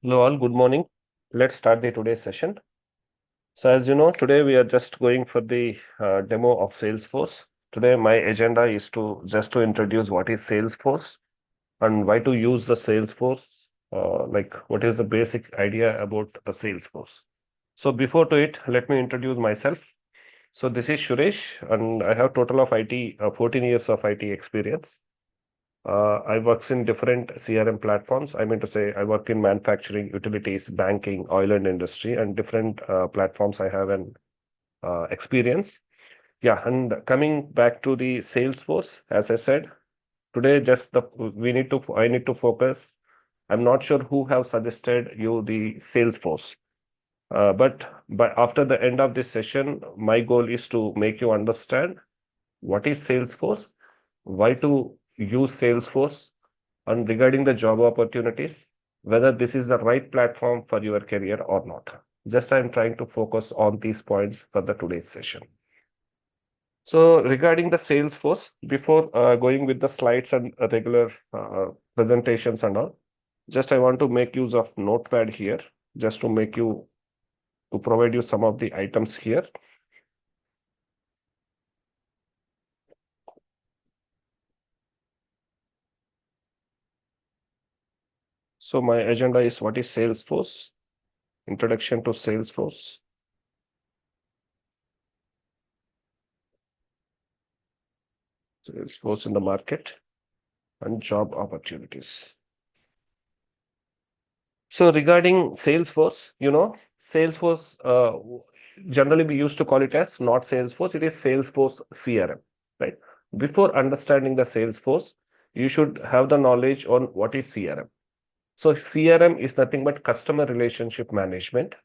Hello all, good morning. Let's start the today's session. So as you know, today we are just going for the demo of Salesforce. Today my agenda is to introduce what is Salesforce and why to use the Salesforce, like what is the basic idea about the Salesforce. So before to it, let me introduce myself. So this is Suresh and I have total of 14 years of IT experience. I works in different CRM platforms. I mean to say, I work in manufacturing, utilities, banking, oil and industry, and different platforms I have an experience. Yeah, and coming back to the Salesforce, as I said, today just the we need to I need to focus. I'm not sure who have suggested you the Salesforce, but after the end of this session, my goal is to make you understand what is Salesforce, why to use Salesforce, and regarding the job opportunities, whether this is the right platform for your career or not. Just I'm trying to focus on these points for the today's session. So regarding the Salesforce, before going with the slides and regular presentations and all, just I want to make use of Notepad here, just to make you to provide you some of the items here. So my agenda is what is Salesforce, introduction to Salesforce. Salesforce in the market and job opportunities. So regarding Salesforce, Salesforce, generally we used to call it as not Salesforce, it is Salesforce CRM, right? Before understanding the Salesforce, you should have the knowledge on what is CRM. So CRM is nothing but customer relationship management.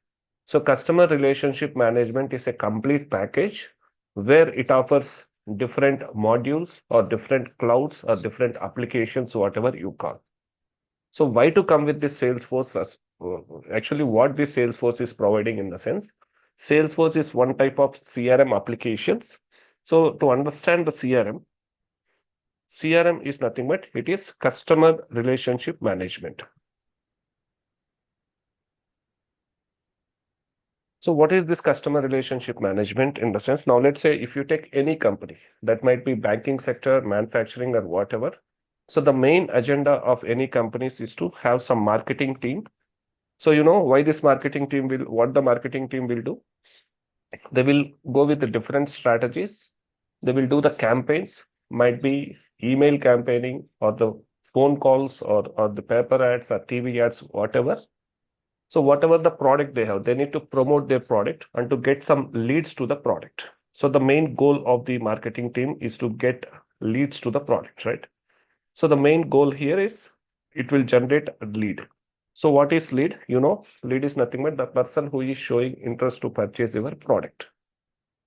So customer relationship management is a complete package where it offers different modules or different clouds or different applications, whatever you call. So why to come with this Salesforce? Actually, what this Salesforce is providing in the sense, Salesforce is one type of CRM applications. So to understand the CRM is nothing but it is customer relationship management. So what is this customer relationship management in the sense? Now, let's say if you take any company that might be banking sector, manufacturing or whatever. So the main agenda of any companies is to have some marketing team. So you know why this marketing team will, what the marketing team will do? They will go with the different strategies. They will do the campaigns, might be email campaigning or the phone calls or the paper ads or TV ads, whatever. So whatever the product they have, they need to promote their product and to get some leads to the product. So the main goal of the marketing team is to get leads to the product, right? So the main goal here is it will generate a lead. So what is lead? Lead is nothing but the person who is showing interest to purchase your product.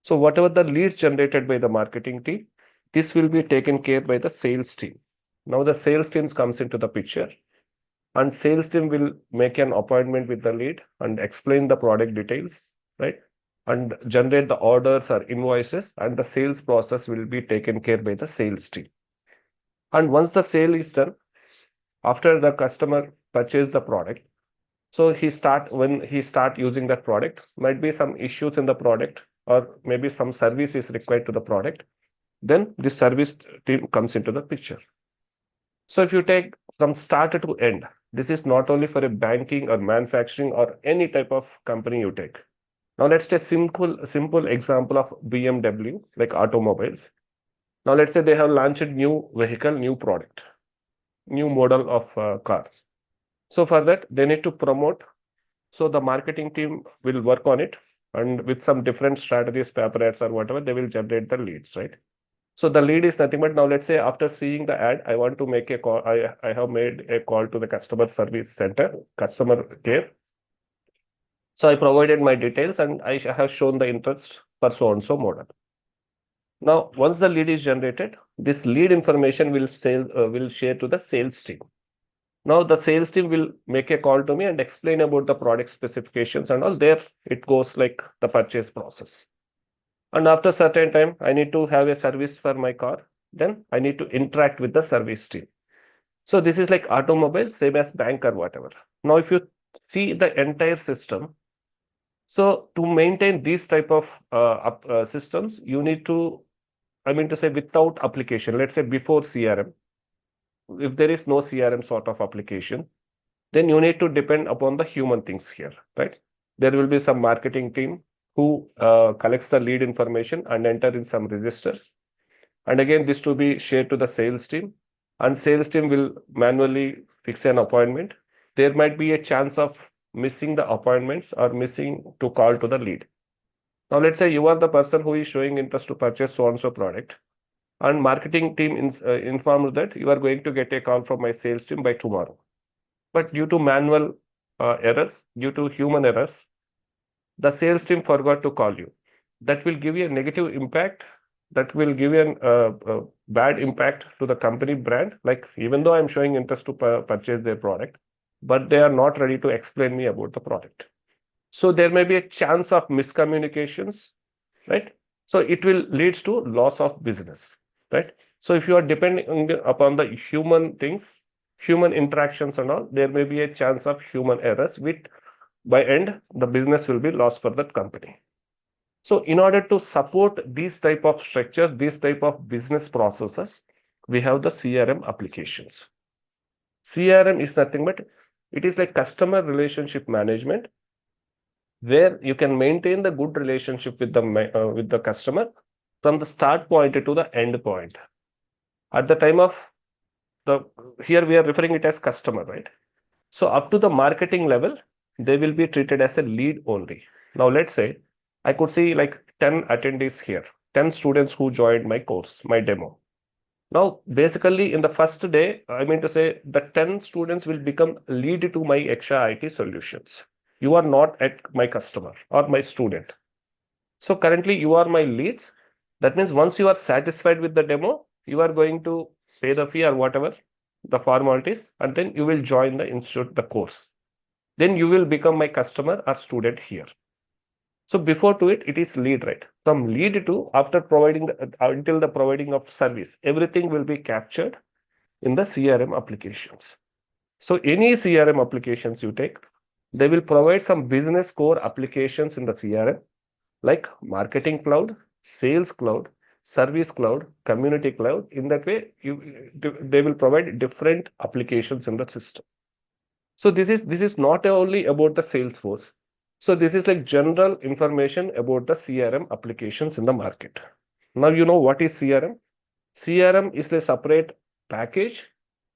So whatever the leads generated by the marketing team, this will be taken care by the sales team. Now the sales team comes into the picture and sales team will make an appointment with the lead and explain the product details, right? And generate the orders or invoices and the sales process will be taken care by the sales team. And once the sale is done, after the customer purchase the product, so when he start using that product, might be some issues in the product or maybe some service is required to the product, then the service team comes into the picture. So if you take from start to end, this is not only for a banking or manufacturing or any type of company you take. Now let's take simple example of BMW, like automobiles. Now let's say they have launched a new vehicle, new product, new model of car. So for that, they need to promote. So the marketing team will work on it, and with some different strategies, paper ads or whatever, they will generate the leads, right? So the lead is nothing but now let's say after seeing the ad, I want to make a call. I have made a call to the customer service center, customer care. So I provided my details and I have shown the interest for so and so model. Now, once the lead is generated, this lead information will share to the sales team. Now the sales team will make a call to me and explain about the product specifications and all. There it goes like the purchase process. And after certain time, I need to have a service for my car. Then I need to interact with the service team. So this is like automobile, same as bank or whatever. Now, if you see the entire system. So to maintain these type of systems, you need to, I mean to say, without application, let's say before CRM, if there is no CRM sort of application, then you need to depend upon the human things here, right? There will be some marketing team who collects the lead information and enter in some registers. And again, this to be shared to the sales team, and sales team will manually fix an appointment. There might be a chance of missing the appointments or missing to call to the lead. Now, let's say you are the person who is showing interest to purchase so and so product, and marketing team informed that you are going to get a call from my sales team by tomorrow. But due to manual errors, due to human errors, the sales team forgot to call you. That will give you a negative impact. That will give you a bad impact to the company brand. Like, even though I'm showing interest to purchase their product, but they are not ready to explain me about the product. So there may be a chance of miscommunications, right? So it will leads to loss of business, right? So if you are depending upon the human things, human interactions and all, there may be a chance of human errors, which by end the business will be lost for that company. So in order to support these type of structures, these type of business processes, we have the CRM applications. CRM is nothing but it is like customer relationship management, where you can maintain the good relationship with the customer from the start point to the end point. At the time of the here we are referring it as customer, right? So up to the marketing level, they will be treated as a lead only. Now let's say I could see like 10 attendees here, 10 students who joined my course, my demo. Now, basically, in the first day, I mean to say the 10 students will become lead to my Yaksha IT Solutions. You are not at my customer or my student. So currently you are my leads. That means once you are satisfied with the demo, you are going to pay the fee or whatever the formalities, and then you will join the institute, the course. Then you will become my customer or student here. So before to it, it is lead, right? From lead to after providing until the providing of service, everything will be captured in the CRM applications. So any CRM applications you take, they will provide some business core applications in the CRM, like marketing cloud, sales cloud, service cloud, community cloud. In that way, they will provide different applications in the system. So this is not only about the Salesforce. So this is like general information about the CRM applications in the market. Now you know what is CRM. CRM is a separate package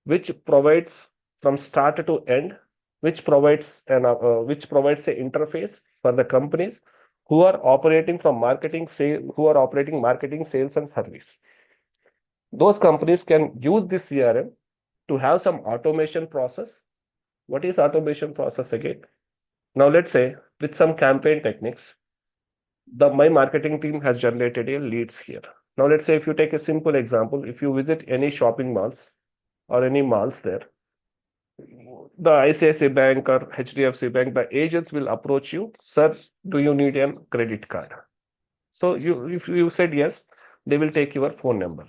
which provides from start to end, which provides a interface for the companies who are operating from marketing, who are operating marketing, sales, and service. Those companies can use this CRM to have some automation process. What is automation process again? Now let's say with some campaign techniques, my marketing team has generated a leads here. Now let's say if you take a simple example, if you visit any shopping malls or any malls there, the ICICI Bank or HDFC Bank, the agents will approach you, sir, do you need a credit card? So if you said yes, they will take your phone number.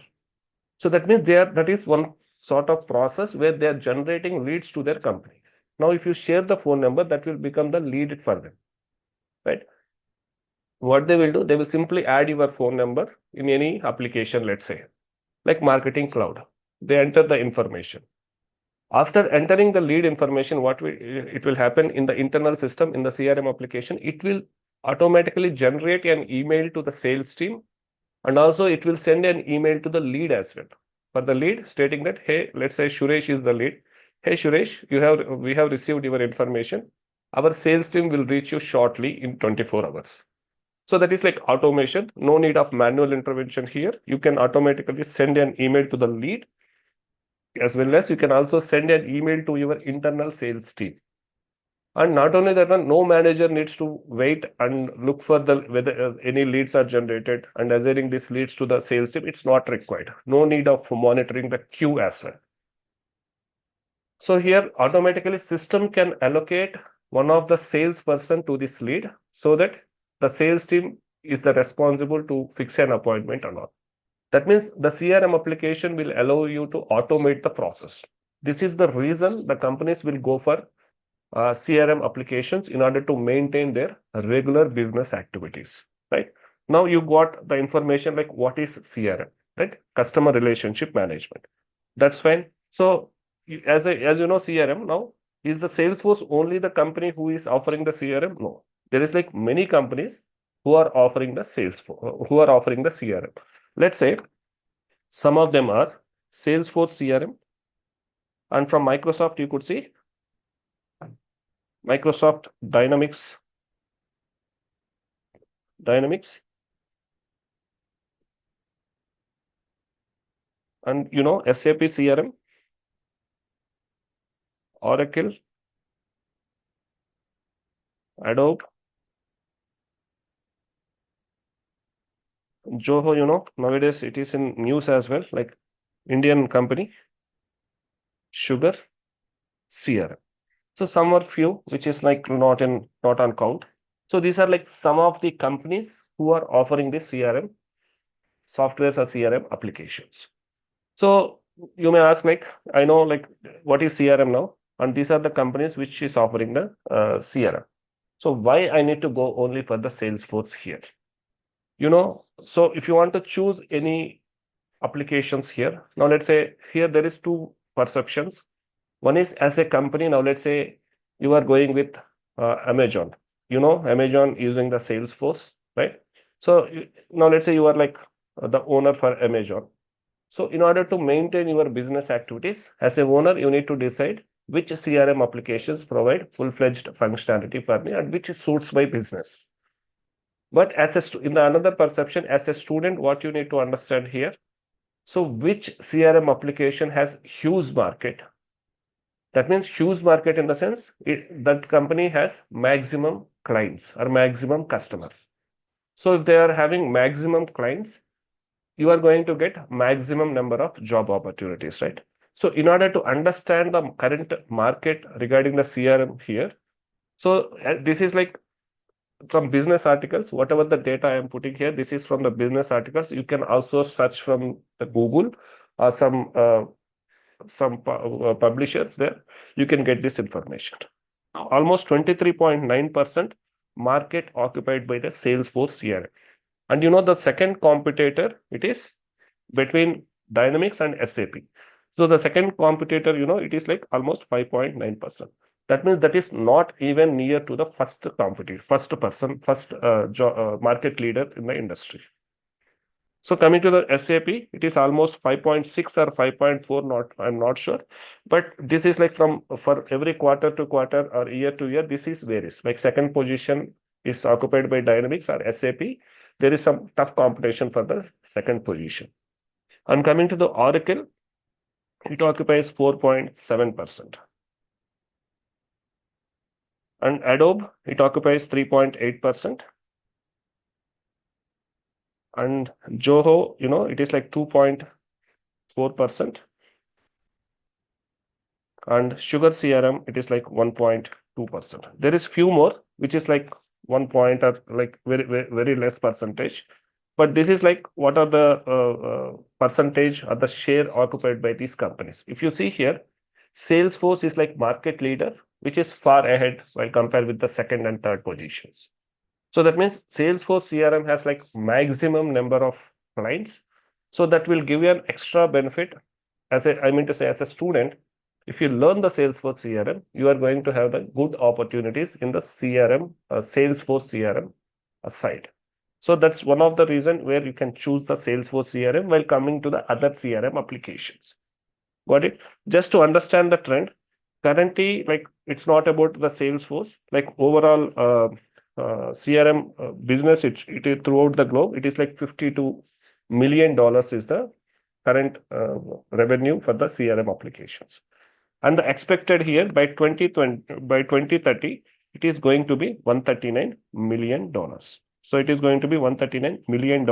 So that means that is one sort of process where they are generating leads to their company. Now, if you share the phone number, that will become the lead for them, right? What they will do, they will simply add your phone number in any application, let's say, like Marketing Cloud. They enter the information. After entering the lead information, it will happen in the internal system in the CRM application. It will automatically generate an email to the sales team, and also it will send an email to the lead as well. For the lead, stating that, hey, let's say Suresh is the lead. Hey Suresh, we have received your information. Our sales team will reach you shortly in 24 hours. So that is like automation. No need of manual intervention here. You can automatically send an email to the lead, as well as you can also send an email to your internal sales team. And not only that, no manager needs to wait and look for whether any leads are generated and assigning these leads to the sales team. It's not required. No need of monitoring the queue as well. So here automatically system can allocate one of the salesperson to this lead, so that the sales team is the responsible to fix an appointment or not. That means the CRM application will allow you to automate the process. This is the reason the companies will go for CRM applications in order to maintain their regular business activities, right? Now you got the information like what is CRM, right? Customer relationship management. That's fine. So as you know, CRM now, is the Salesforce only the company who is offering the CRM? No, there is like many companies who are offering the Salesforce, who are offering the CRM. Let's say some of them are Salesforce CRM, and from Microsoft you could see Microsoft Dynamics, and SAP CRM, Oracle, Adobe, Zoho. Nowadays it is in news as well, like Indian company, Sugar CRM. So some are few, which is like not on count. So these are like some of the companies who are offering this CRM softwares or CRM applications. So you may ask, like, I know, like, what is CRM now? And these are the companies which is offering the CRM. So why I need to go only for the Salesforce here? So if you want to choose any applications here, now let's say here there is two perceptions. One is as a company, now let's say you are going with Amazon. Amazon using the Salesforce, right? So now let's say you are like the owner for Amazon. So in order to maintain your business activities as a owner, you need to decide which CRM applications provide full-fledged functionality for me and which suits my business. But in the another perception, as a student, what you need to understand here, so which CRM application has huge market? That means huge market in the sense that company has maximum clients or maximum customers. So if they are having maximum clients, you are going to get maximum number of job opportunities, right? So in order to understand the current market regarding the CRM here, so this is like from business articles, whatever the data I am putting here, this is from the business articles. You can also search from the Google or some publishers there. You can get this information. Almost 23.9% market occupied by the Salesforce CRM. And the second competitor, it is between Dynamics and SAP. So the second competitor, it is like almost 5.9%. That means that is not even near to the first competitor, first market leader in the industry. So coming to the SAP, it is almost 5.6 or 5.4, I'm not sure. But this is like for every quarter to quarter or year to year, this is varies. Like second position is occupied by Dynamics or SAP. There is some tough competition for the second position. And coming to the Oracle, it occupies 4.7%. And Adobe, it occupies 3.8%. And Zoho, it is like 2.4%. And Sugar CRM, it is like 1.2%. There is few more, which is like 1 point or like very, very, very less percentage. But this is like what are the percentage or the share occupied by these companies. If you see here, Salesforce is like market leader, which is far ahead while compared with the second and third positions. So that means Salesforce CRM has like maximum number of clients. So that will give you an extra benefit. As a student, if you learn the Salesforce CRM, you are going to have the good opportunities in the CRM, Salesforce CRM side. So that's one of the reasons where you can choose the Salesforce CRM while coming to the other CRM applications. Got it? Just to understand the trend, currently, like it's not about the Salesforce, like overall CRM business, it is throughout the globe. It is like $52 million is the current revenue for the CRM applications. And the expected here by 2030, it is going to be $139 million. So it is going to be $139 million.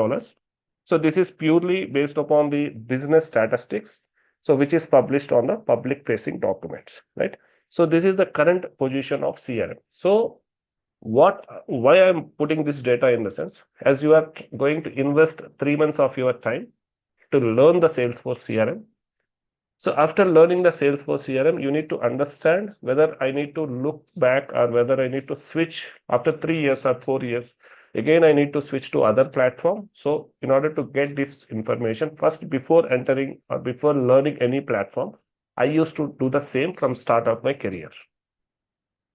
So this is purely based upon the business statistics, so which is published on the public facing documents, right? So this is the current position of CRM. So why I'm putting this data in the sense, as you are going to invest 3 months of your time to learn the Salesforce CRM, So after learning the Salesforce CRM, you need to understand whether I need to look back or whether I need to switch after 3 years or 4 years. Again, I need to switch to other platform. So in order to get this information, first before entering or before learning any platform, I used to do the same from start of my career.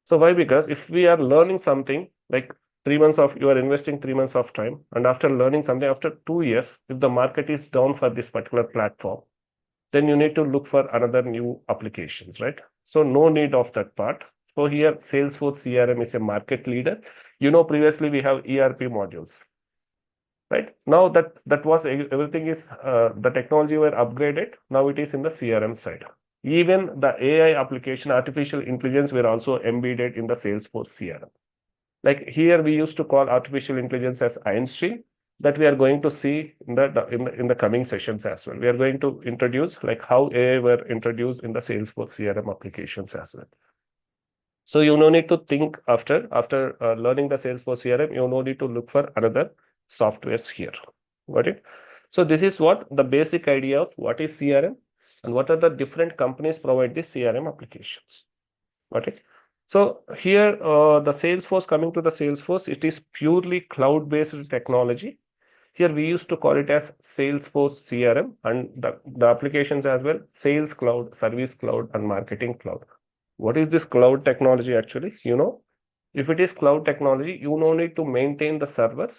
So why? Because if we are learning something like 3 months of you are investing 3 months of time, and after learning something after 2 years, if the market is down for this particular platform, then you need to look for another new applications, right? So no need of that part. So here Salesforce CRM is a market leader. Previously we have ERP modules, right? Now that was everything is the technology were upgraded. Now it is in the CRM side. Even the AI application, artificial intelligence, were also embedded in the Salesforce CRM. Like here, we used to call artificial intelligence as Einstein. That we are going to see in the coming sessions as well. We are going to introduce like how AI were introduced in the Salesforce CRM applications as well. So you no need to think after learning the Salesforce CRM, you no need to look for another softwares here. Got it? So this is what the basic idea of what is CRM and what are the different companies provide these CRM applications. Got it? So here, the Salesforce, coming to the Salesforce, it is purely cloud-based technology. Here we used to call it as Salesforce CRM, and the applications as well, Sales Cloud, Service Cloud, and Marketing Cloud. What is this cloud technology actually? If it is cloud technology, you no need to maintain the servers.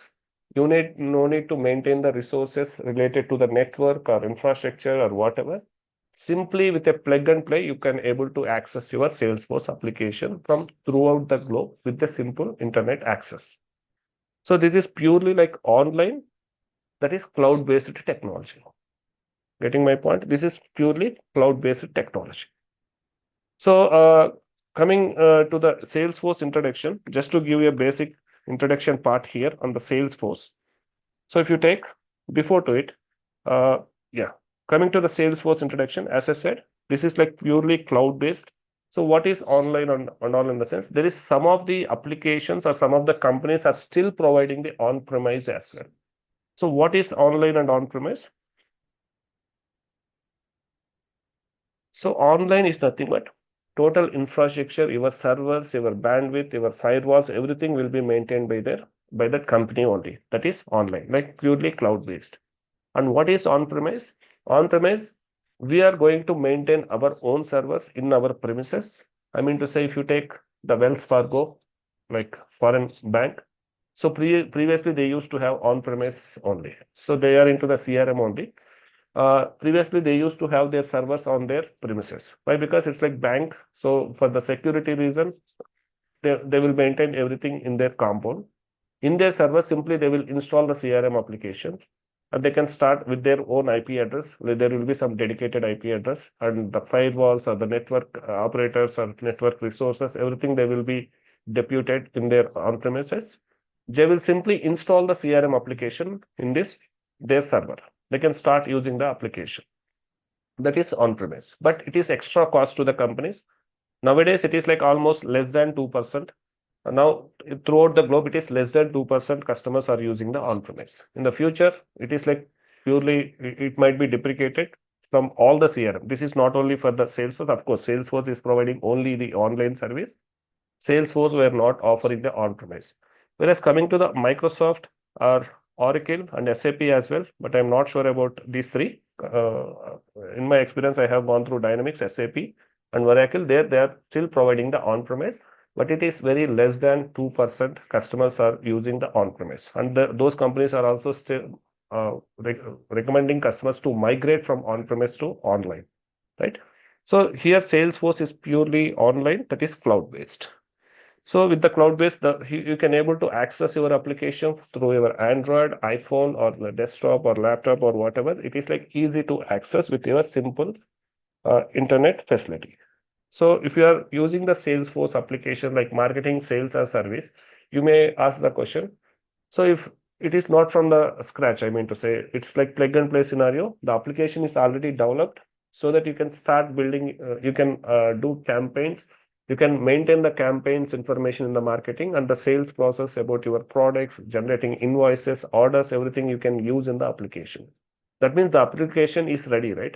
You no need to maintain the resources related to the network or infrastructure or whatever. Simply with a plug and play, you can able to access your Salesforce application from throughout the globe with the simple internet access. So this is purely like online, that is cloud-based technology. Getting my point? This is purely cloud-based technology. So coming to the Salesforce introduction, just to give you a basic introduction part here on the Salesforce. So if you take before to it, yeah, coming to the Salesforce introduction, as I said, this is like purely cloud-based. So what is online and all in the sense? There is some of the applications or some of the companies are still providing the on-premise as well. So what is online and on-premise? So online is nothing but total infrastructure, your servers, your bandwidth, your firewalls, everything will be maintained by that company only. That is online, like purely cloud-based. And what is on-premise? On-premise, we are going to maintain our own servers in our premises. I mean to say, if you take the Wells Fargo, like foreign bank, so previously they used to have on-premise only. So they are into the CRM only. Previously, they used to have their servers on their premises. Why? Because it's like bank. So for the security reason, they will maintain everything in their compound. In their server, simply they will install the CRM application and they can start with their own IP address. There will be some dedicated IP address, and the firewalls or the network operators or network resources, everything they will be deputed in their on-premises. They will simply install the CRM application in their server. They can start using the application. That is on-premise, but it is extra cost to the companies. Nowadays, it is like almost less than 2%. Now, throughout the globe, it is less than 2% customers are using the on-premise. In the future, it is like purely, it might be deprecated from all the CRM. This is not only for the Salesforce. Of course, Salesforce is providing only the online service. Salesforce were not offering the on-premise. Whereas coming to the Microsoft or Oracle and SAP as well, but I'm not sure about these three. In my experience, I have gone through Dynamics, SAP, and Oracle. There, they are still providing the on-premise, but it is very less than 2% customers are using the on-premise. And those companies are also still recommending customers to migrate from on-premise to online, right? So here Salesforce is purely online, that is cloud-based. So with the cloud-based, you can able to access your application through your Android, iPhone, or the desktop or laptop or whatever. It is like easy to access with your simple internet facility. So if you are using the Salesforce application like marketing, sales, or service, you may ask the question. So if it is not from the scratch, I mean to say, it's like plug and play scenario. The application is already developed so that you can start building, you can do campaigns, you can maintain the campaigns information in the marketing and the sales process about your products, generating invoices, orders, everything you can use in the application. That means the application is ready, right?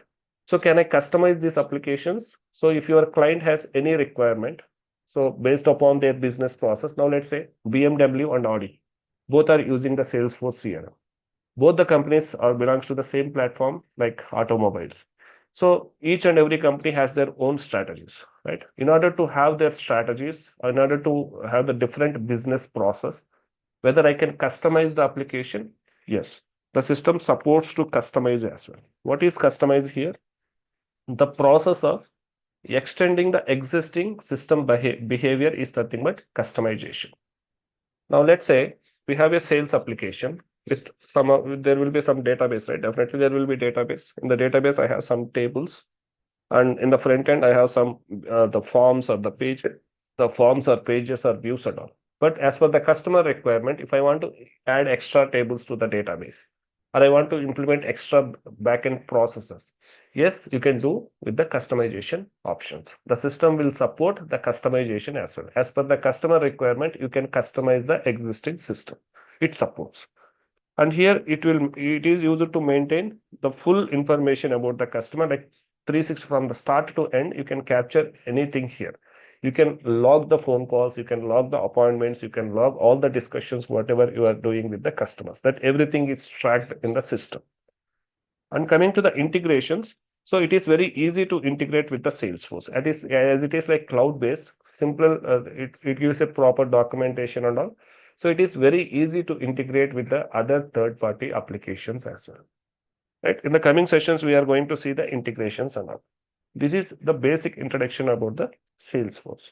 So can I customize these applications? So if your client has any requirement, so based upon their business process, now let's say BMW and Audi, both are using the Salesforce CRM. Both the companies are belongs to the same platform like automobiles. So each and every company has their own strategies, right? In order to have their strategies, in order to have the different business process, whether I can customize the application, yes, the system supports to customize as well. What is customized here? The process of extending the existing system behavior is nothing but customization. Now, let's say we have a sales application with there will be some database, right? Definitely there will be database. In the database, I have some tables, and in the front end, I have some the forms or the page, the forms or pages or views and all. But as per the customer requirement, if I want to add extra tables to the database, or I want to implement extra backend processes, yes, you can do with the customization options. The system will support the customization as well. As per the customer requirement, you can customize the existing system. It supports. And here it is used to maintain the full information about the customer, like 360 from the start to end. You can capture anything here. You can log the phone calls, you can log the appointments, you can log all the discussions, whatever you are doing with the customers. That everything is tracked in the system. And coming to the integrations, so it is very easy to integrate with the Salesforce. As it is like cloud-based, simple, it gives a proper documentation and all. So it is very easy to integrate with the other third-party applications as well. Right? In the coming sessions, we are going to see the integrations and all. This is the basic introduction about the Salesforce.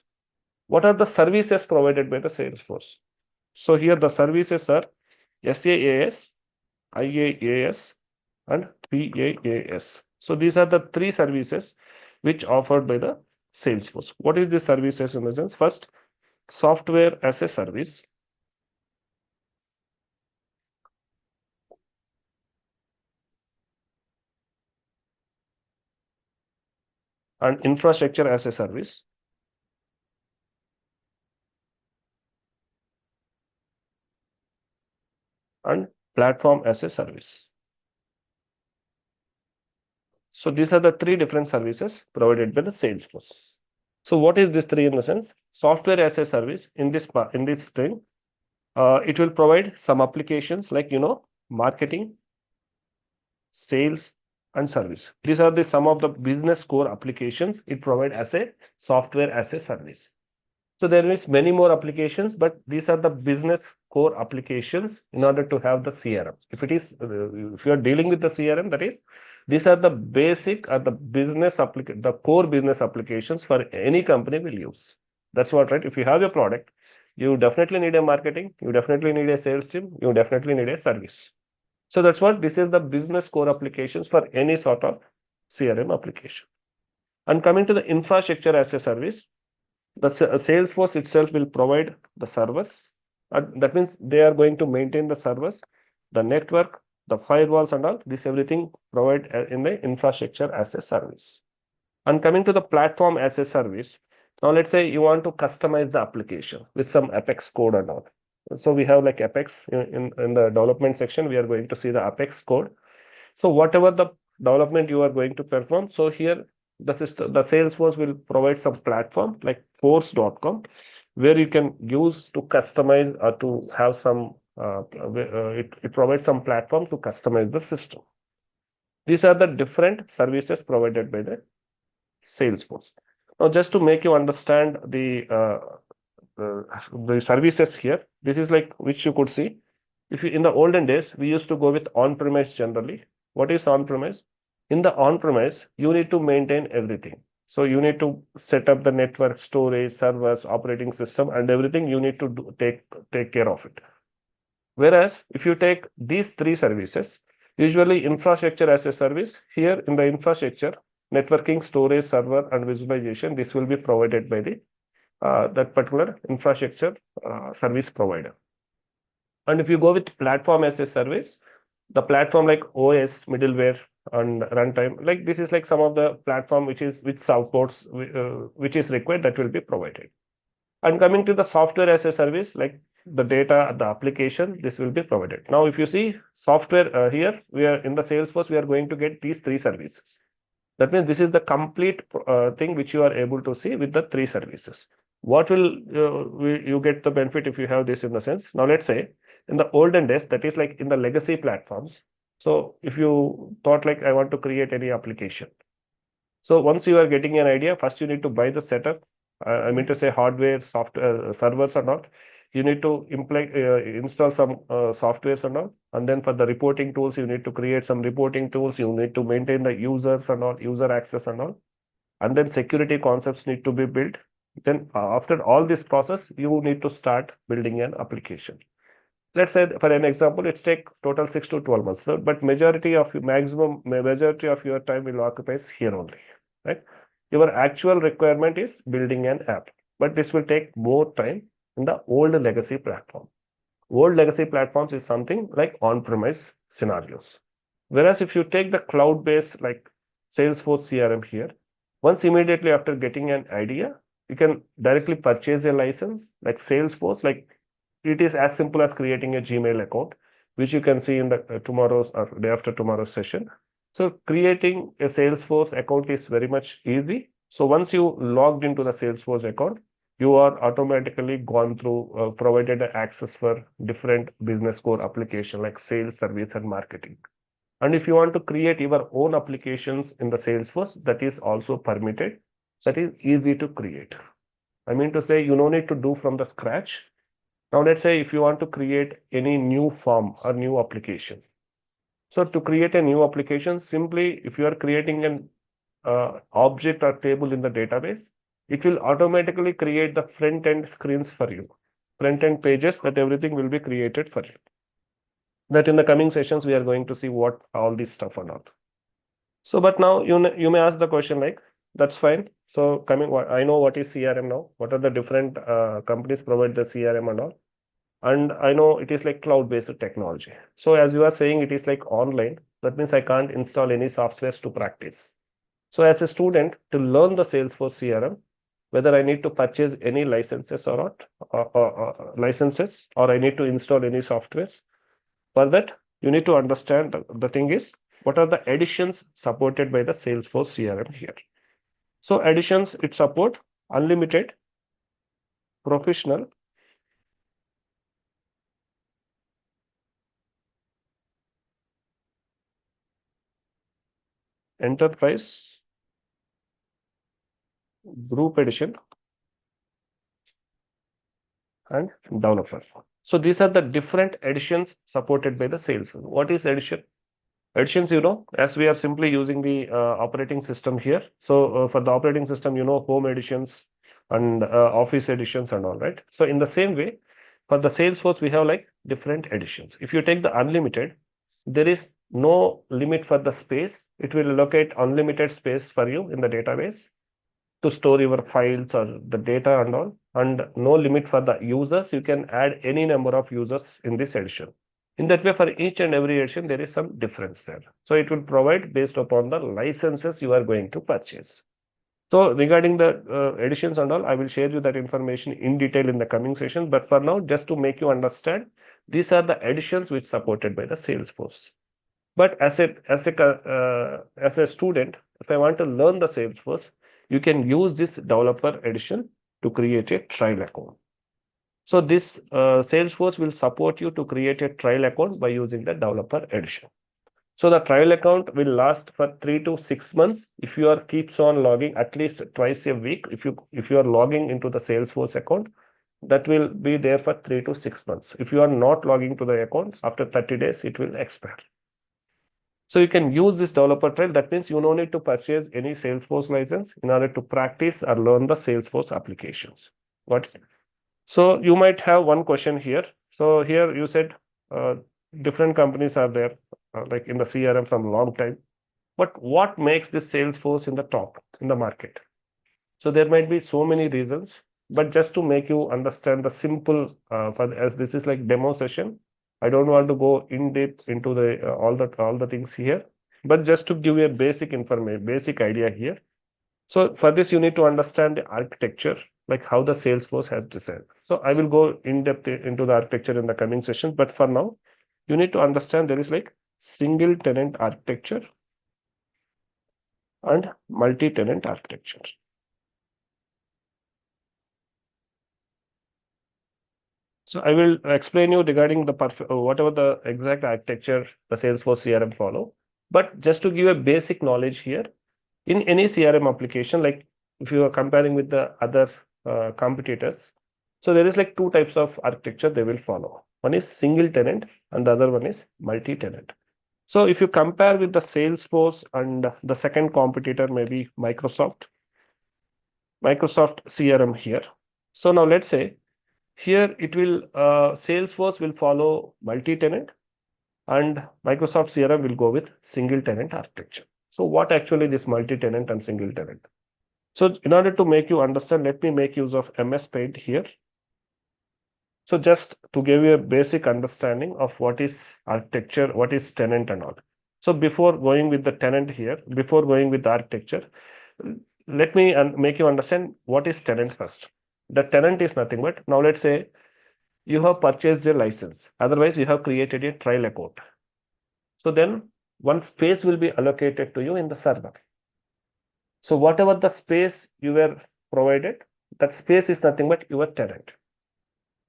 What are the services provided by the Salesforce? So here the services are SaaS, IaaS, and PaaS. So these are the three services which offered by the Salesforce. What is the services in the sense? First, software as a service. And infrastructure as a service. And platform as a service. So these are the three different services provided by the Salesforce. So what is this three in the sense? Software as a service in this thing, it will provide some applications like marketing, sales, and service. These are the some of the business core applications it provides as a software as a service. So there is many more applications, but these are the business core applications in order to have the CRM. If you are dealing with the CRM, that is, these are the basic or the core business applications for any company will use. That's what, right? If you have a product, you definitely need a marketing, you definitely need a sales team, you definitely need a service. So that's what this is the business core applications for any sort of CRM application. And coming to the infrastructure as a service, the Salesforce itself will provide the service. That means they are going to maintain the service, the network, the firewalls and all. This everything provide in the infrastructure as a service. And coming to the platform as a service, now let's say you want to customize the application with some Apex code and all. So we have like Apex in the development section, we are going to see the Apex code. So whatever the development you are going to perform, so here the Salesforce will provide some platform like force.com where you can use to customize or to have some, it provides some platform to customize the system. These are the different services provided by the Salesforce. Now, just to make you understand the services here, this is like which you could see. If you, in the olden days, we used to go with on-premise generally. What is on-premise? In the on-premise, you need to maintain everything. So you need to set up the network, storage, servers, operating system, and everything you need to take care of it. Whereas if you take these three services, usually infrastructure as a service, here in the infrastructure, networking, storage, server, and visualization, this will be provided by the that particular infrastructure service provider. And if you go with platform as a service, the platform like OS, middleware, and runtime, like this is like some of the platform which supports which is required, that will be provided. And coming to the software as a service, like the data, the application, this will be provided. Now, if you see software here, we are in the Salesforce, we are going to get these three services. That means this is the complete thing which you are able to see with the three services. What will you get the benefit if you have this in the sense? Now, let's say in the olden days, that is like in the legacy platforms. So if you thought like I want to create any application. So once you are getting an idea, first you need to buy the setup. I mean to say hardware, software, servers or not. You need to install some softwares or not. And then for the reporting tools, you need to create some reporting tools. You need to maintain the users and all, user access and all. And then security concepts need to be built. Then after all this process, you need to start building an application. Let's say for an example, it's take total 6 to 12 months. So, but majority of your time will occupy here only, right? Your actual requirement is building an app, but this will take more time in the old legacy platform. Old legacy platforms is something like on-premise scenarios. Whereas if you take the cloud-based like Salesforce CRM here, once immediately after getting an idea, you can directly purchase a license like Salesforce, like it is as simple as creating a Gmail account, which you can see in the tomorrow's or day after tomorrow's session. So creating a Salesforce account is very much easy. So once you logged into the Salesforce account, you are automatically gone through provided access for different business core application like sales, service, and marketing. And if you want to create your own applications in the Salesforce, that is also permitted. That is easy to create. I mean to say you no need to do from the scratch. Now let's say if you want to create any new form or new application. So to create a new application, simply if you are creating an object or table in the database, it will automatically create the front end screens for you, front end pages that everything will be created for you. That in the coming sessions, we are going to see what all this stuff or not. So, but now you may ask the question like, that's fine. So coming, I know what is CRM now. What are the different companies provide the CRM and all. And I know it is like cloud-based technology. So as you are saying, it is like online. That means I can't install any softwares to practice. So as a student, to learn the Salesforce CRM, whether I need to purchase any licenses or not, licenses, or I need to install any softwares. For that, you need to understand the thing is, what are the additions supported by the Salesforce CRM here? So additions, it support unlimited, professional, enterprise, group edition, and developer. So these are the different editions supported by the Salesforce. What is edition? Editions, as we are simply using the operating system here. So for the operating system, home editions and office editions and all, right? So in the same way, for the Salesforce, we have like different editions. If you take the unlimited, there is no limit for the space. It will allocate unlimited space for you in the database to store your files or the data and all, and no limit for the users. You can add any number of users in this edition. In that way, for each and every edition, there is some difference there. So it will provide based upon the licenses you are going to purchase. So regarding the editions and all, I will share you that information in detail in the coming session. But for now, just to make you understand, these are the editions which supported by the Salesforce. But as a student, if I want to learn the Salesforce, you can use this developer edition to create a trial account. So this Salesforce will support you to create a trial account by using the developer edition. So the trial account will last for 3 to 6 months. If you are keeps on logging at least twice a week, if you are logging into the Salesforce account, that will be there for 3 to 6 months. If you are not logging to the account, after 30 days, it will expire. So you can use this developer trial. That means you don't need to purchase any Salesforce license in order to practice or learn the Salesforce applications. What? So you might have one question here. So here you said different companies are there, like in the CRM from long time. But what makes this Salesforce in the top in the market? So there might be so many reasons, but just to make you understand the simple, as this is like demo session, I don't want to go in depth into the all the things here, but just to give you a basic information, basic idea here. So for this, you need to understand the architecture, like how the Salesforce has designed. So I will go in depth into the architecture in the coming sessions, but for now, you need to understand there is like single tenant architecture, and multi-tenant architecture. So I will explain you regarding the whatever the exact architecture the Salesforce CRM follow. But just to give a basic knowledge here, in any CRM application, like if you are comparing with the other competitors, so there is like two types of architecture they will follow. One is single tenant and the other one is multi-tenant. So if you compare with the Salesforce and the second competitor, maybe Microsoft CRM here. So now let's say here it will Salesforce will follow multi-tenant and Microsoft CRM will go with single tenant architecture. So what actually this multi-tenant and single tenant? So in order to make you understand, let me make use of MS Paint here. So just to give you a basic understanding of what is architecture, what is tenant and all. So before going with the tenant here, before going with the architecture, let me make you understand what is tenant first. The tenant is nothing but, now let's say you have purchased a license. Otherwise, you have created a trial account. So then one space will be allocated to you in the server. So whatever the space you were provided, that space is nothing but your tenant.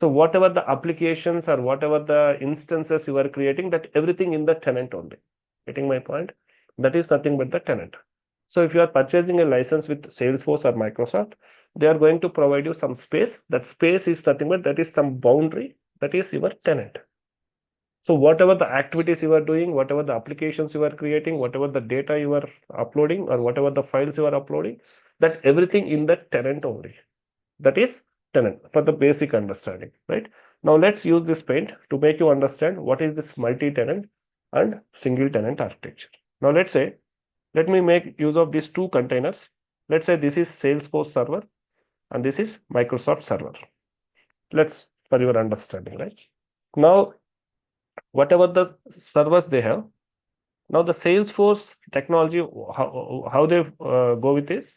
So whatever the applications or whatever the instances you are creating, that everything in the tenant only. Getting my point? That is nothing but the tenant. So if you are purchasing a license with Salesforce or Microsoft, they are going to provide you some space. That space is nothing but that is some boundary, that is your tenant. So whatever the activities you are doing, whatever the applications you are creating, whatever the data you are uploading, or whatever the files you are uploading, that everything in the tenant only. That is tenant for the basic understanding, right? Now let's use this paint to make you understand what is this multi-tenant and single tenant architecture. Now let me make use of these two containers. Let's say this is Salesforce server and this is Microsoft server. Let's for your understanding, right? Now, whatever the servers they have, now the Salesforce technology, how they go with this,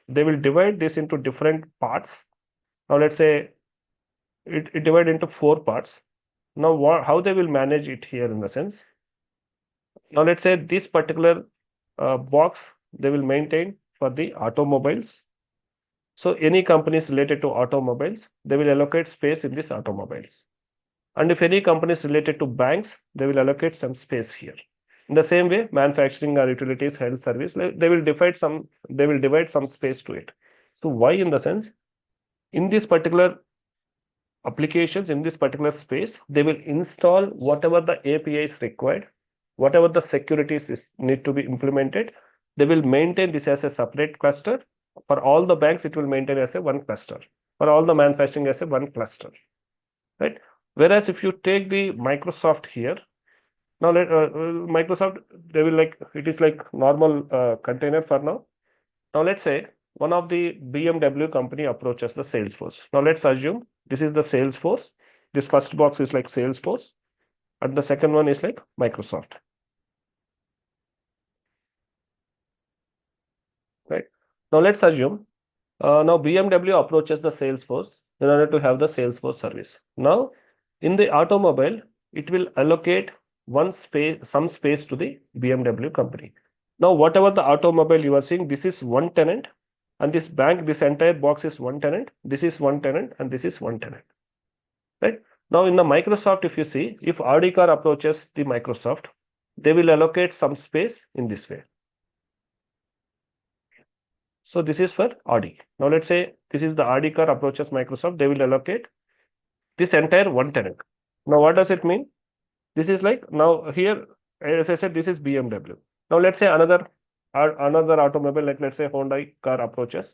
they will divide this into different parts. Now let's say it divide into 4 parts. Now how they will manage it here in the sense. Now let's say this particular box they will maintain for the automobiles. So any companies related to automobiles, they will allocate space in this automobiles. And if any company is related to banks, they will allocate some space here. In the same way, manufacturing or utilities, health service, they will divide some space to it. So why in the sense, in this particular applications, in this particular space, they will install whatever the API is required, whatever the securities need to be implemented. They will maintain this as a separate cluster. For all the banks, it will maintain as a one cluster. For all the manufacturing as a one cluster, right? Whereas if you take the Microsoft here, now Microsoft, they will like, it is like normal container for now. Now let's say one of the BMW company approaches the Salesforce. Now let's assume this is the Salesforce. This first box is like Salesforce and the second one is like Microsoft. Right. Now let's assume now BMW approaches the Salesforce in order to have the Salesforce service. Now in the automobile, it will allocate some space to the BMW company. Now whatever the automobile you are seeing, this is one tenant, and this bank, this entire box is one tenant, this is one tenant, and this is one tenant. Right. Now in the Microsoft, if you see, if Audi car approaches the Microsoft, they will allocate some space in this way. So this is for Audi. Now let's say this is the Audi car approaches Microsoft, they will allocate this entire one tenant. Now what does it mean? This is like, now here, as I said, this is BMW. Now let's say another automobile, like let's say Hyundai car approaches.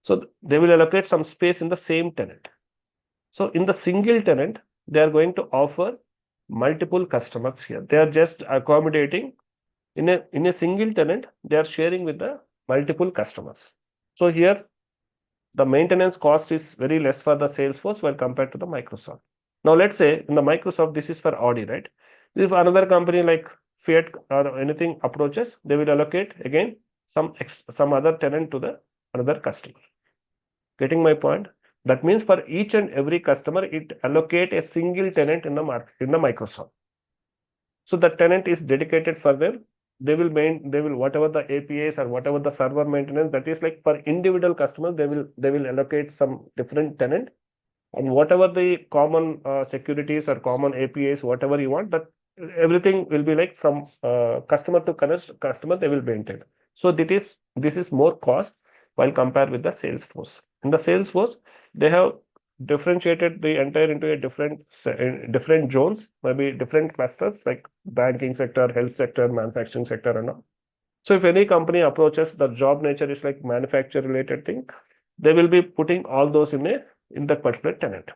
So they will allocate some space in the same tenant. So in the single tenant, they are going to offer multiple customers here. They are just accommodating in a single tenant, they are sharing with the multiple customers. So here the maintenance cost is very less for the Salesforce when compared to the Microsoft. Now let's say in the Microsoft, this is for Audi, right? If another company like Fiat or anything approaches, they will allocate again some other tenant to the another customer. Getting my point? That means for each and every customer, it allocate a single tenant in the market, in the Microsoft. So the tenant is dedicated for them. they will whatever the APIs or whatever the server maintenance, that is like per individual customer, they will allocate some different tenant, and whatever the common securities or common APIs, whatever you want, that everything will be like from customer to customer, they will maintain. So this is more cost while compared with the Salesforce. In the Salesforce, they have differentiated the entire into a different zones, maybe different clusters like banking sector, health sector, manufacturing sector, and all. So if any company approaches the job nature is like manufacture related thing, they will be putting all those in that particular tenant.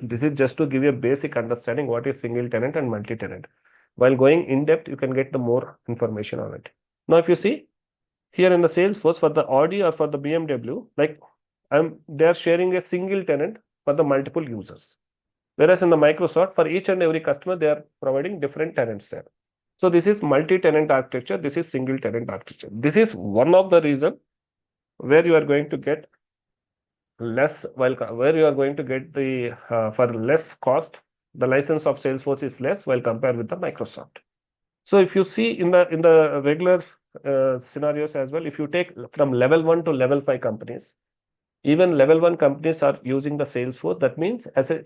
This is just to give you a basic understanding what is single tenant and multi-tenant. While going in depth, you can get the more information on it. Now, if you see here in the Salesforce for the Audi or for the BMW, like they are sharing a single tenant for the multiple users. Whereas in the Microsoft, for each and every customer, they are providing different tenants there. So this is multi-tenant architecture. This is single tenant architecture. This is one of the reason where you are going to get less while where you are going to get the for less cost, the license of Salesforce is less while compared with the Microsoft. So if you see in the regular scenarios as well, if you take from level 1 to level 5 companies, even level 1 companies are using the Salesforce. That means as a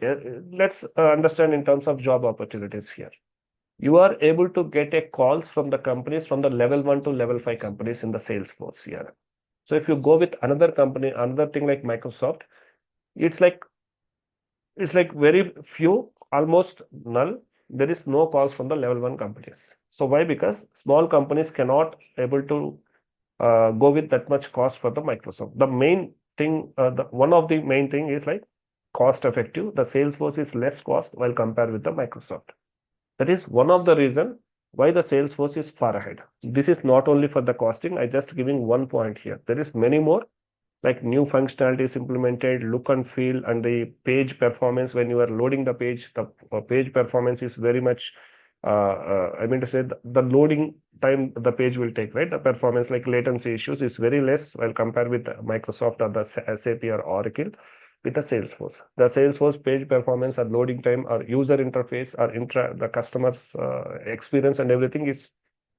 let's understand in terms of job opportunities here, you are able to get a calls from the companies from the level 1 to level 5 companies in the Salesforce here. So if you go with another company, another thing like Microsoft, it's like very few, almost null. There is no calls from the level 1 companies. So why? Because small companies cannot able to go with that much cost for the Microsoft. The main thing, the one of the main thing is like cost effective. The Salesforce is less cost while compared with the Microsoft. That is one of the reason why the Salesforce is far ahead. This is not only for the costing. I just giving one point here. There is many more like new functionalities implemented, look and feel, and the page performance when you are loading the page performance is very much. I mean to say the loading time the page will take, right? The performance like latency issues is very less while compared with Microsoft or the SAP or Oracle with the Salesforce. The Salesforce page performance or loading time or user interface or the customer's experience and everything is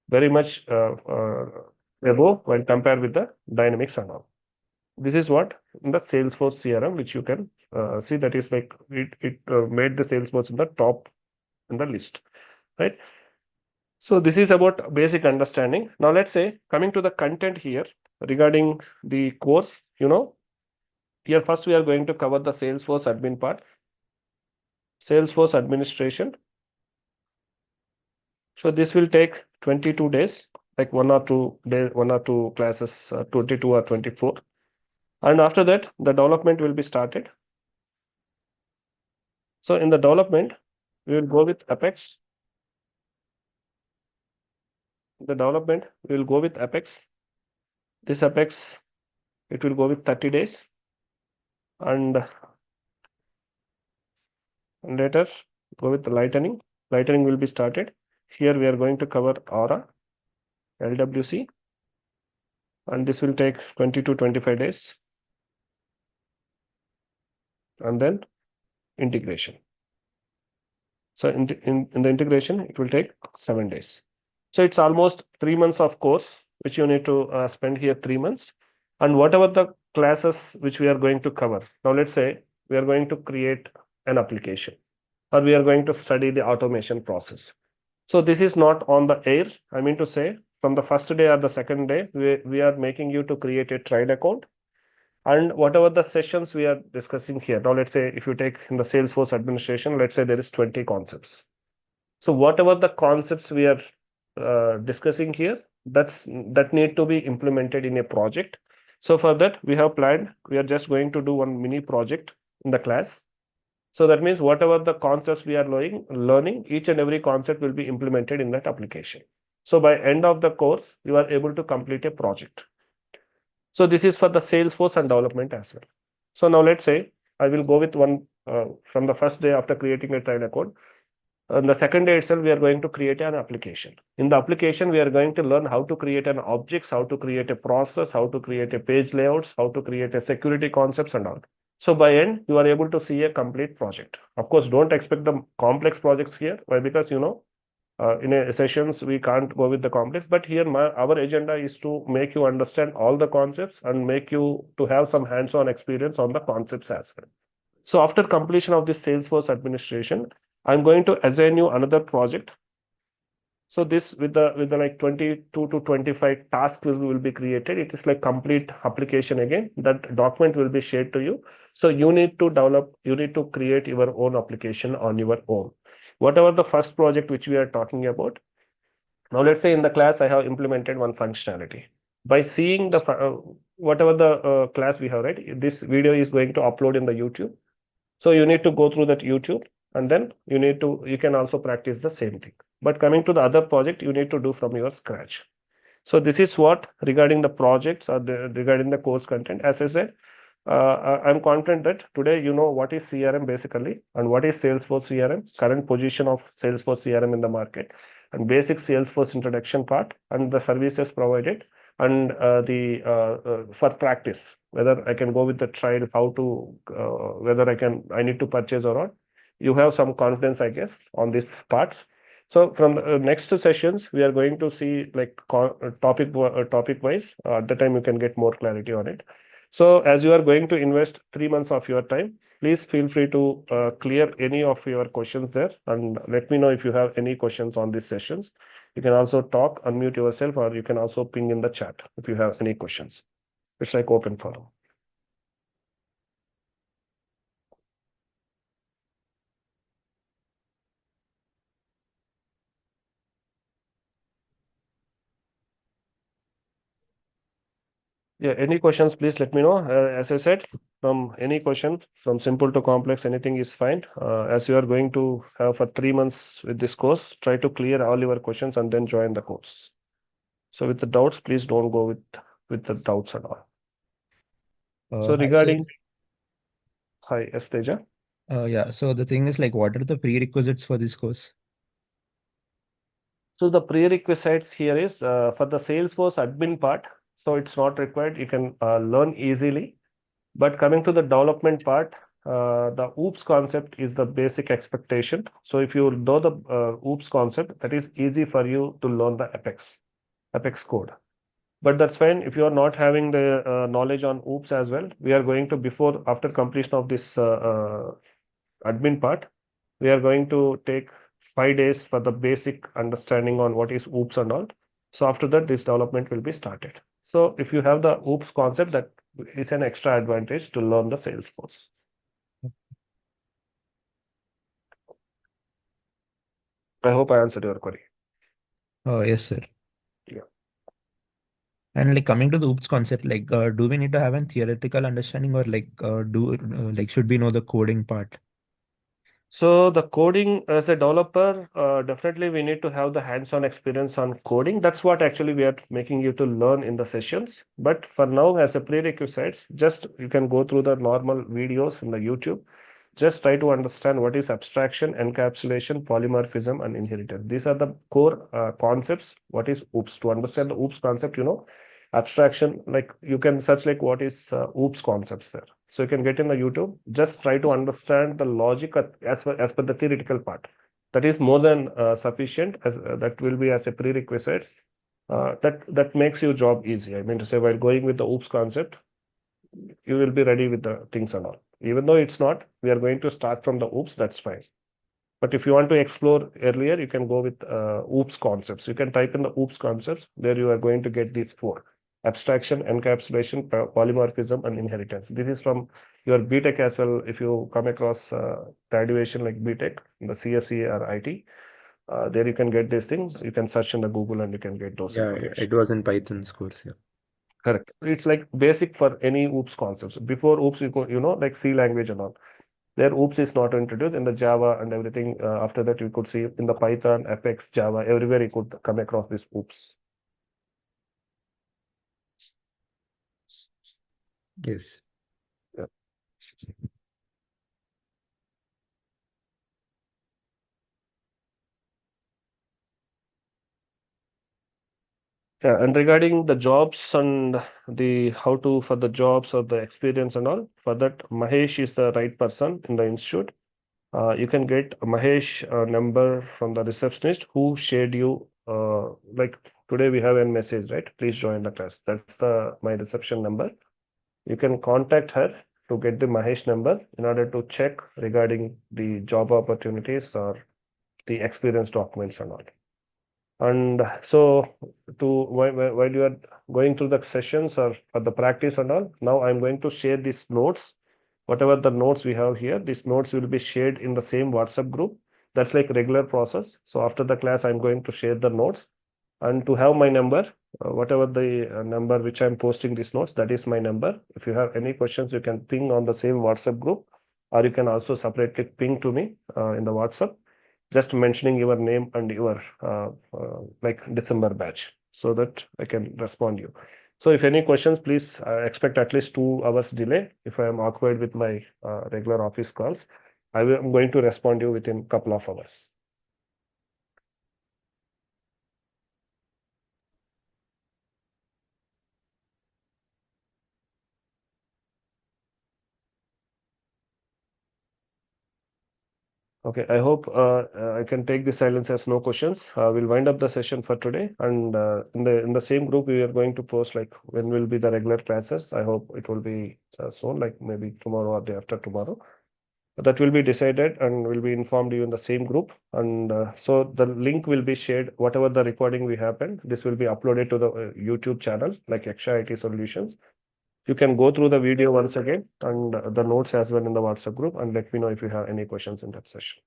very much above when compared with the Dynamics and all. This is what in the Salesforce CRM, which you can see that is like it made the Salesforce in the top in the list, right? So this is about basic understanding. Now let's say coming to the content here regarding the course, here first we are going to cover the Salesforce admin part, Salesforce administration. So this will take 22 days, like one or two classes, 22 or 24. And after that, the development will be started. So in the development, we will go with Apex. The development, we will go with Apex. This Apex, it will go with 30 days. And later, go with the Lightning. Lightning will be started. Here we are going to cover Aura, LWC. And this will take 20 to 25 days. And then integration. So in the integration, it will take 7 days. So it's almost 3 months of course, which you need to spend here 3 months. And whatever the classes which we are going to cover. Now let's say we are going to create an application or we are going to study the automation process. So this is not on the air. I mean to say from the first day or the second day, we are making you to create a trial account. And whatever the sessions we are discussing here. Now let's say if you take in the Salesforce administration, let's say there is 20 concepts. So whatever the concepts we are discussing here, that need to be implemented in a project. So for that, we have planned, we are just going to do one mini project in the class. So that means whatever the concepts we are learning, each and every concept will be implemented in that application. So by end of the course, you are able to complete a project. So this is for the Salesforce and development as well. So now let's say I will go with one from the first day after creating a trial account. On the second day itself, we are going to create an application. In the application, we are going to learn how to create an objects, how to create a process, how to create a page layouts, how to create a security concepts and all. So by end, you are able to see a complete project. Of course, don't expect the complex projects here. Why? Because In a sessions, we can't go with the complex, but here our agenda is to make you understand all the concepts and make you to have some hands-on experience on the concepts as well. So after completion of this Salesforce administration, I'm going to assign you another project. So this with the like 22 to 25 tasks will be created. It is like complete application again. That document will be shared to you. So you need to create your own application on your own. Whatever the first project which we are talking about. Now let's say in the class I have implemented one functionality. By seeing the whatever the class we have, right? This video is going to upload in the YouTube. So you need to go through that YouTube, and then you can also practice the same thing. But coming to the other project, you need to do from your scratch. So this is what regarding the projects or regarding the course content. As I said, I'm confident that today you know what is CRM basically and what is Salesforce CRM, current position of Salesforce CRM in the market, and basic Salesforce introduction part and the services provided, and the for practice whether I can go with the trial, how to whether I need to purchase or not. You have some confidence, I guess, on these parts. So from the next sessions, we are going to see like topic wise. At the time, you can get more clarity on it. So as you are going to invest 3 months of your time, please feel free to clear any of your questions there, and let me know if you have any questions on these sessions. You can also talk, unmute yourself, or you can also ping in the chat if you have any questions. It's like open forum. Yeah, any questions, please let me know. As I said, from any question, from simple to complex, anything is fine. As you are going to have for 3 months with this course, try to clear all your questions and then join the course. So with the doubts, please don't go with the doubts at all. So Hi, sir. regarding, hi, Esteja. Yeah, so the thing is like, what are the prerequisites for this course? So the prerequisites here is for the Salesforce admin part. So it's not required. You can learn easily. But coming to the development part, the OOPS concept is the basic expectation. So if you know the OOPS concept, that is easy for you to learn the Apex code. But that's fine if you are not having the knowledge on OOPS as well. We are going to after completion of this admin part, we are going to take 5 days for the basic understanding on what is OOPS and all. So after that, this development will be started. So if you have the OOPS concept, that is an extra advantage to learn the Salesforce. I hope I answered your query. Oh, yes, sir. Yeah. And like coming to the OOPS concept, like, do we need to have a theoretical understanding or like, like, should we know the coding part? So the coding as a developer, definitely we need to have the hands-on experience on coding. That's what actually we are making you to learn in the sessions. But for now, as a prerequisite, just you can go through the normal videos in the YouTube. Just try to understand what is abstraction, encapsulation, polymorphism, and inheritance. These are the core concepts. What is OOPS? To understand the OOPS concept, abstraction, like you can search like what is OOPS concepts there. So you can get in the YouTube. Just try to understand the logic as per the theoretical part. That is more than sufficient. As that will be as a prerequisite. That makes your job easy. I mean to say, while going with the OOPS concept, you will be ready with the things and all. Even though it's not, we are going to start from the OOPS. That's fine. But if you want to explore earlier, you can go with OOPS concepts. You can type in the OOPS concepts. There you are going to get these four: abstraction, encapsulation, polymorphism, and inheritance. This is from your BTech as well. If you come across graduation like BTech, the CSE or IT, there you can get these things. You can search in the Google and you can get those Yeah, information. it was in Python's course, yeah. Correct. It's like basic for any OOPS concepts. Before OOPS, like C language and all. There, OOPS is not introduced in the Java and everything. After that, you could see in the Python, Apex, Java, everywhere you could come across this OOPS. Yes. Yeah. Yeah, and regarding the jobs and the how to for the jobs or the experience and all, for that Mahesh is the right person in the institute. You can get Mahesh number from the receptionist who shared you like today we have a message, right? Please join the class. That's the my reception number. You can contact her to get the Mahesh number in order to check regarding the job opportunities or the experience documents and all. And so while you are going through the sessions or the practice and all, now I'm going to share these notes. Whatever the notes we have here, these notes will be shared in the same WhatsApp group. That's like regular process. So after the class, I'm going to share the notes. And to have my number, whatever the number which I'm posting these notes, that is my number. If you have any questions, you can ping on the same WhatsApp group, or you can also separately ping to me in the WhatsApp, just mentioning your name and your like December batch so that I can respond you. So if any questions, please expect at least 2 hours delay. If I am awkward with my regular office calls, I'm going to respond you within a couple of hours. Okay, I hope I can take the silence as no questions. We'll wind up the session for today, and in the same group we are going to post like when will be the regular classes. I hope it will be soon, like maybe tomorrow or day after tomorrow. That will be decided and will be informed you in the same group. And so the link will be shared. Whatever the recording we happened, this will be uploaded to the YouTube channel like Yaksha IT Solutions. You can go through the video once again and the notes as well in the WhatsApp group, and let me know if you have any questions in that session.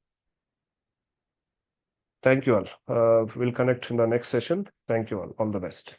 Thank you all. We'll connect in the next session. Thank you all. All the best.